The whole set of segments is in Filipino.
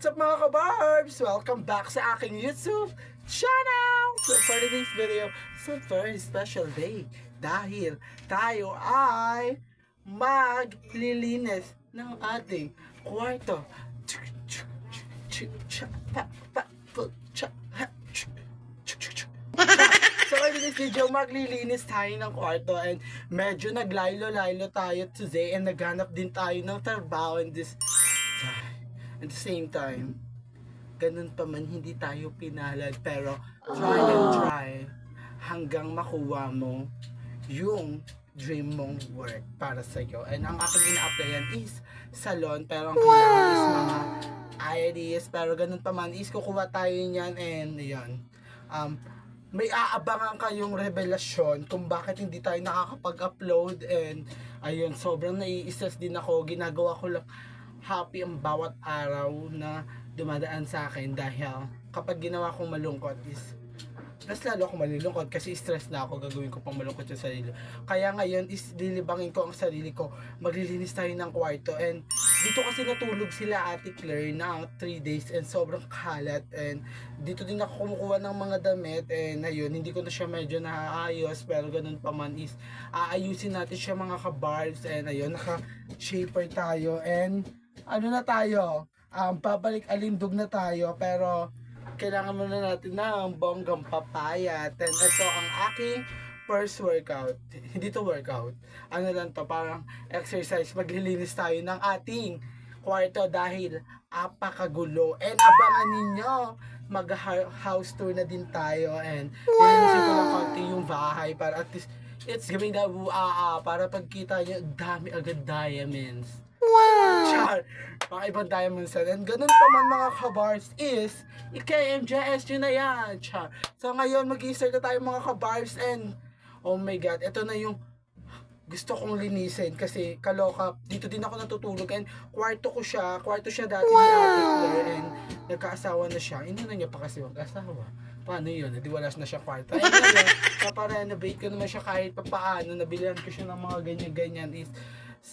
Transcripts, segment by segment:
What's up mga kabarbs? Welcome back sa aking YouTube channel! So for today's video, it's a very special day dahil tayo ay maglilinis ng ating kwarto. So in this video, maglilinis tayo ng kwarto and medyo naglaylo-laylo tayo today and naghanap din tayo ng trabaho in this time. At the same time, ganun pa man hindi tayo pinalad pero try and try hanggang makuha mo yung dream mong work para sa'yo. And ang aking ina-applyan is salon pero ang kailangan is mga ideas pero ganun pa man is kukuha tayo niyan and yun. May aabangan kayong revelasyon kung bakit hindi tayo nakakapag-upload and ayun, sobrang nai-stress din ako. Ginagawa ko lang happy ang bawat araw na dumadaan sa akin dahil kapag ginawa kong malungkot is mas lalo ako malulungkot kasi stress na ako, gagawin ko pang malungkot yung sarili. Kaya ngayon is lilibangin ko ang sarili ko, maglilinis tayo ng kwarto and dito kasi natulog sila Ate Claire na 3 days and sobrang kalat and dito din ako kumukuha ng mga damit and ayun, hindi ko na siya medyo naayos pero ganun pa man is aayusin natin siya mga kabarbs and ayun, naka-shaper tayo and ano na tayo, pabalik alindog na tayo pero kailangan muna natin ng bonggang papayat. And ito ang aking first workout. Hindi to workout. Ano lang to, parang exercise. Maglilinis tayo ng ating kwarto dahil apakagulo. And abangan ninyo, mag-house tour na din tayo. And lilinisin ko lang konti yung bahay para at least it's giving the para pagkita nyo, dami agad diamonds. Wow! Char! Mga ibang diamonds yan. And ganun pa man mga kabars is IKMJS yun na yan. Char! So ngayon mag-i-start na tayo mga kabars and oh my god, ito na yung gusto kong linisin kasi kaloka, dito din ako natutulog and kwarto siya dati ni Ate Claire and nagkaasawa na siya. Hindi na niya pa kasi mag-asawa. Paano yun? Hindi wala na siya kwarto. Ayun na lang, paparenovate ko naman siya kahit pa paano. Nabilihan ko siya ng mga ganyan-ganyan is,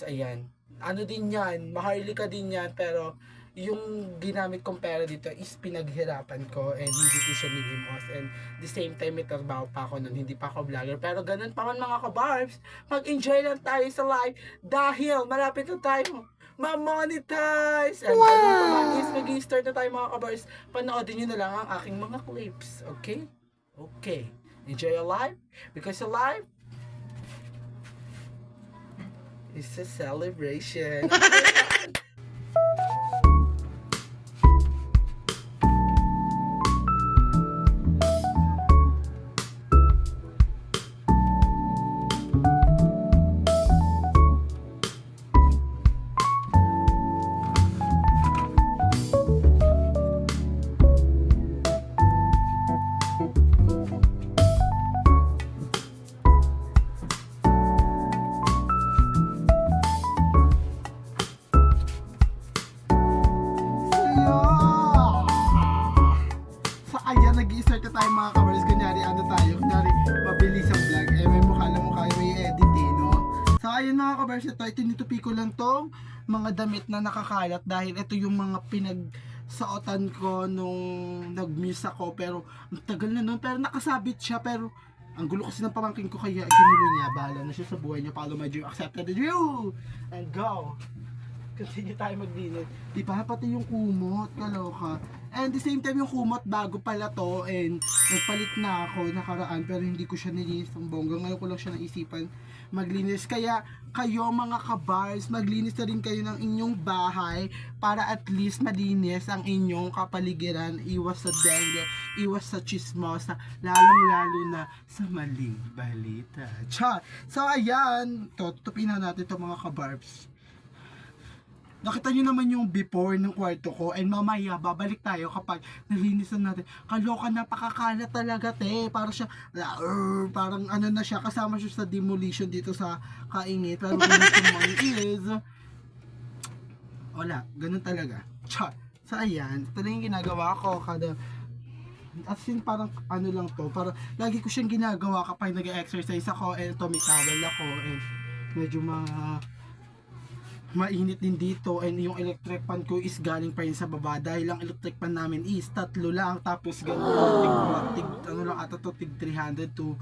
ayan. Ano din yan, maharlika din yan, pero yung ginamit kong pera dito is pinaghirapan ko and hindi ko siya nilimos and the same time may trabaho pa ako nun, hindi pa ako vlogger pero ganun pa man mga kabarbs, mag-enjoy lang tayo sa live dahil malapit na tayo ma-monetize and ganun pa man is mag-i-start na tayo mga kabarbs, panoodin nyo na lang ang aking mga clips, okay? Okay, enjoy your life because your life it's a celebration. Nag-i-start na tayo mga kabars, kunyari mabilis ang vlog, may mukha lang may edit no? So ayun mga kabars, ito tinutupi ko lang tong mga damit na nakakalat dahil ito yung mga pinagsaotan ko nung nag-muse ako pero ang tagal na nun, pero nakasabit siya pero ang gulo kasi ng pamangkin ko kaya ginulo niya, bahala na siya sa buhay niya, follow my dream, accepted the dream and go! Continue tayo maglinis. Di ba? Pati yung kumot, kaloka. And the same time yung kumot, bago pala to. And nagpalit na ako nakaraan pero hindi ko siya nilinis ng bongga. Ngayon ko lang siya naisipan maglinis. Kaya kayo mga kabars, maglinis na rin kayo ng inyong bahay para at least malinis ang inyong kapaligiran. Iwas sa dengue, iwas sa chismosa, lalong-lalo na sa maling balita. Cha! So ayan, tutupin na natin ito mga kabarbs. Nakita nyo naman yung before ng kwarto ko and mamaya babalik tayo kapag nalinis na natin. Kaloka, napakakalat talaga parang siya, parang ano na siya, kasama siya sa demolition dito sa kaingit. Pero ganito mga is, wala, ganun talaga. Char. So ayan, ito na yung ginagawa ko kada, as in parang ano lang to, parang lagi ko siyang ginagawa kapag nag-exercise ako and ito may towel ako and medyo mga mainit din dito, and yung electric fan ko is galing pa rin sa baba dahil ang electric fan namin is tatlo lang, tapos ganun ano lang ata to, tig 300 to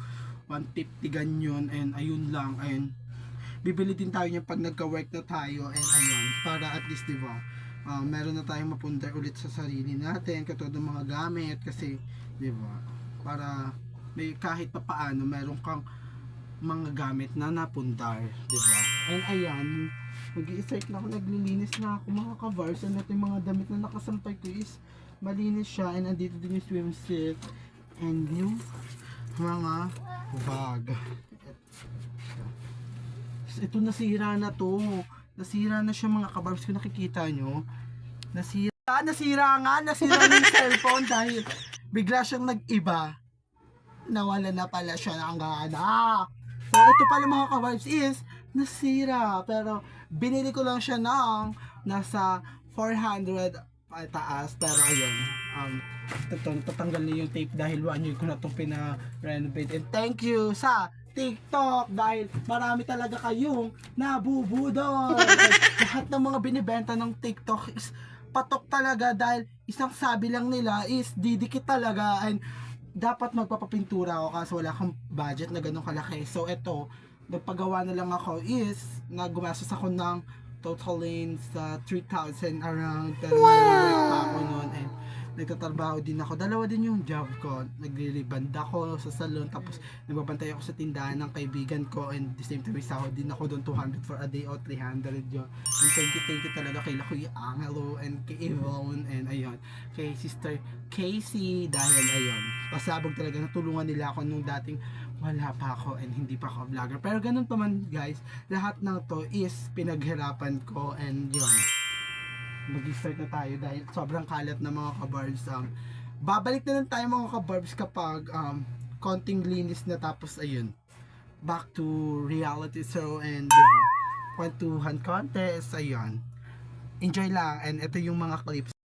150 ganyan, and ayun lang. And bibili din tayo niya pag nagka-work na tayo, and ayun, para at least diba, meron na tayong mapundar ulit sa sarili natin katulad ng mga gamit, kasi diba, para may kahit pa paano meron kang mga gamit na napundar, diba? And ayan, mag-i-start na ako, naglilinis na ako mga ka-vars, and ito yung mga damit na nakasampay ko is malinis siya, and andito din yung swimsuit and yung mga bag. Ito nasira na to, nasira na siya mga ka-vars, kung nakikita nyo, nasira na yung cellphone dahil bigla siyang nag-iba, nawala na pala siya ng gana. So ito pala mga ka-vibes is nasira, pero binili ko lang siya ng nasa 400 taas, pero ayun, tatanggal na yung tape dahil 1 year ko na itong pina-renovate. And thank you sa TikTok dahil marami talaga kayong nabubudol. Lahat ng mga binibenta ng TikTok is patok talaga dahil isang sabi lang nila is didikit talaga, and dapat magpapapintura ako kaso wala akong budget na ganun kalaki. So eto, nagpagawa na lang ako is naggumastos ako ng totaling sa 3,000 around, pero nag-work pa ako noon, and nagtatrabaho din ako. Dalawa din yung job ko. Nagre-reband ako sa salon, tapos nagbabantay ako sa tindahan ng kaibigan ko, and the same time may sahod din ako doon, 200 for a day o 300 yun. And thank you talaga kay Lakoy Angelo and kay Yvonne, and ayun, kay Sister Casey, dahil ayun, pasabog talaga, natulungan nila ako nung dating wala pa ako and hindi pa ako vlogger. Pero ganun pa man guys, lahat ng to is pinaghirapan ko, and yun, mag-start na tayo dahil sobrang kalat na mga kabarbs. Babalik na lang tayo mga kabarbs kapag konting linis na, tapos ayun, back to reality. So and diba, kwentuhan contest, ayun, enjoy lang, and ito yung mga clips.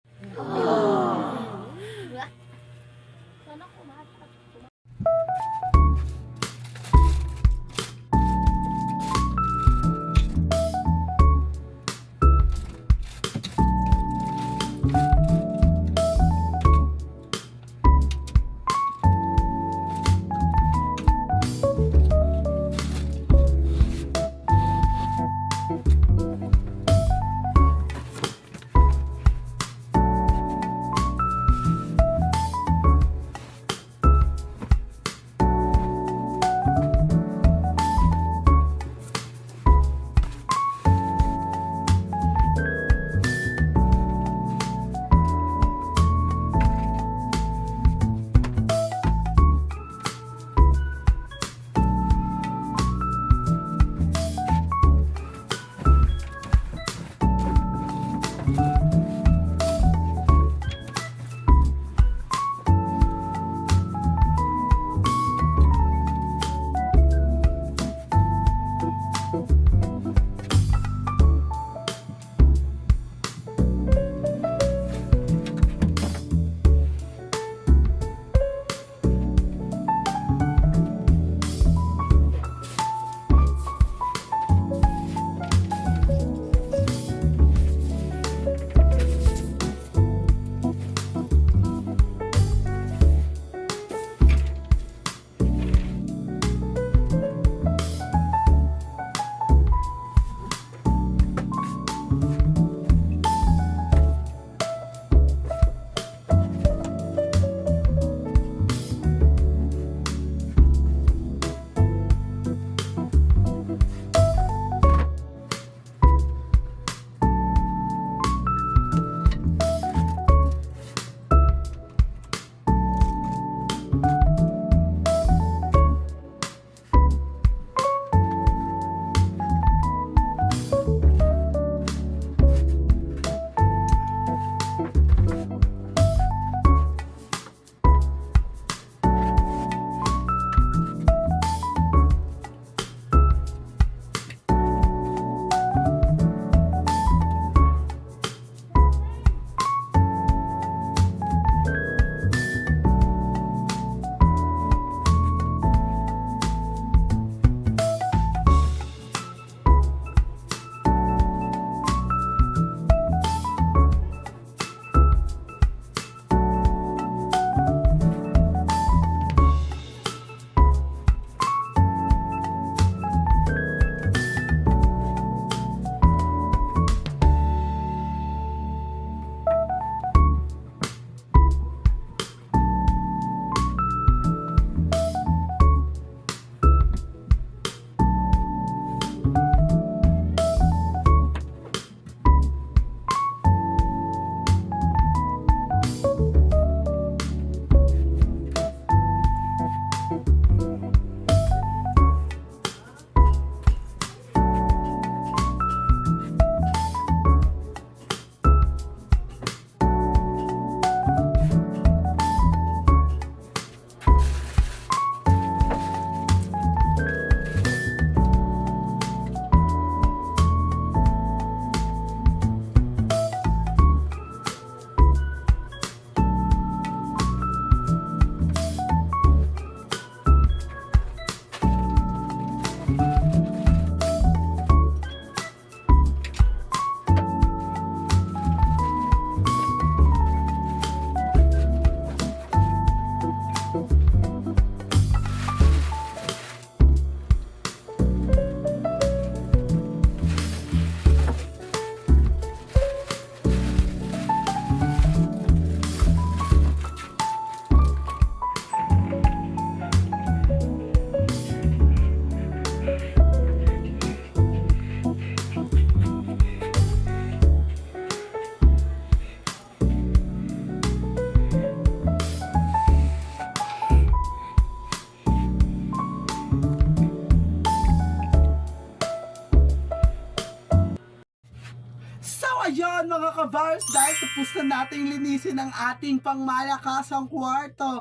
ayun mga kabars, dahil tapos na nating linisin ang ating pangmalakasang kwarto.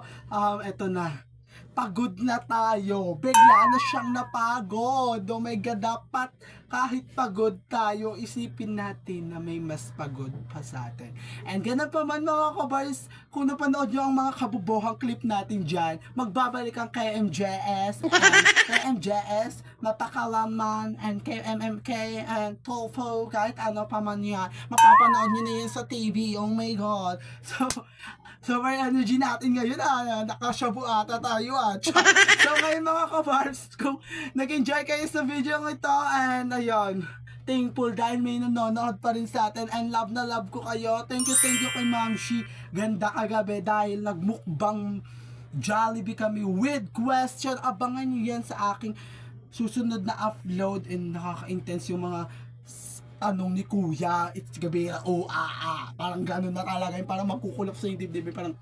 Eto na. Pagod na tayo. Bigla na siyang napagod. Oh my God, dapat kahit pagod tayo, isipin natin na may mas pagod pa sa atin. And ganun pa man mga kabars, kung napanood nyo ang mga kabubuhang clip natin dyan, magbabalik ang KMJS, and KMJS, Mapakalaman, and KMMK, and Tofo, kahit ano pa man yan. Mapapanood nyo na yun sa TV. Oh my God. So may energy natin ngayon nakashabu ata tayo So ngayon mga kabars, kung nag-enjoy kayo sa video ito, and ayun, thankful dahil may nanonood pa rin sa atin, and love na love ko kayo. Thank you kay Ma'am Shi. Ganda kagabi dahil nagmukbang Jollibee kami with question. Abangan nyo yan sa aking susunod na upload, and nakaka-intense yung mga tanong ni Kuya, it's gabi, parang gano'n na talaga yung parang magkukulap sa yung dibdib, parang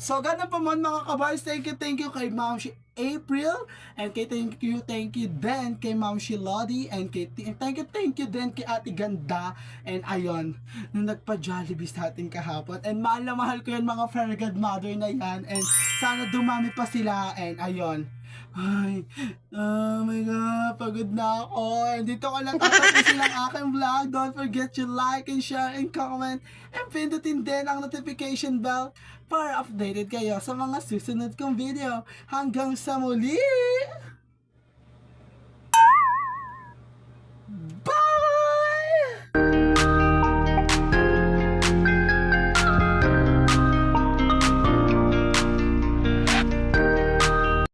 so gano'n pa man mga kabars. Thank you kay Ma'am Shi April, and thank you din kay Ma'am Shi Lodi, and thank you din kay Ate Ganda. And ayun, nung nagpa-Jollibee sa atin kahapon, and mahal na mahal ko yan mga fairy godmother na yan, and sana dumami pa sila. And ayun, ay, oh my God, pagod na ako. And dito ko lang tatapusin ang aking vlog. Don't forget to like and share and comment, and pindutin din ang notification bell para updated kayo sa mga susunod kong video. Hanggang sa muli!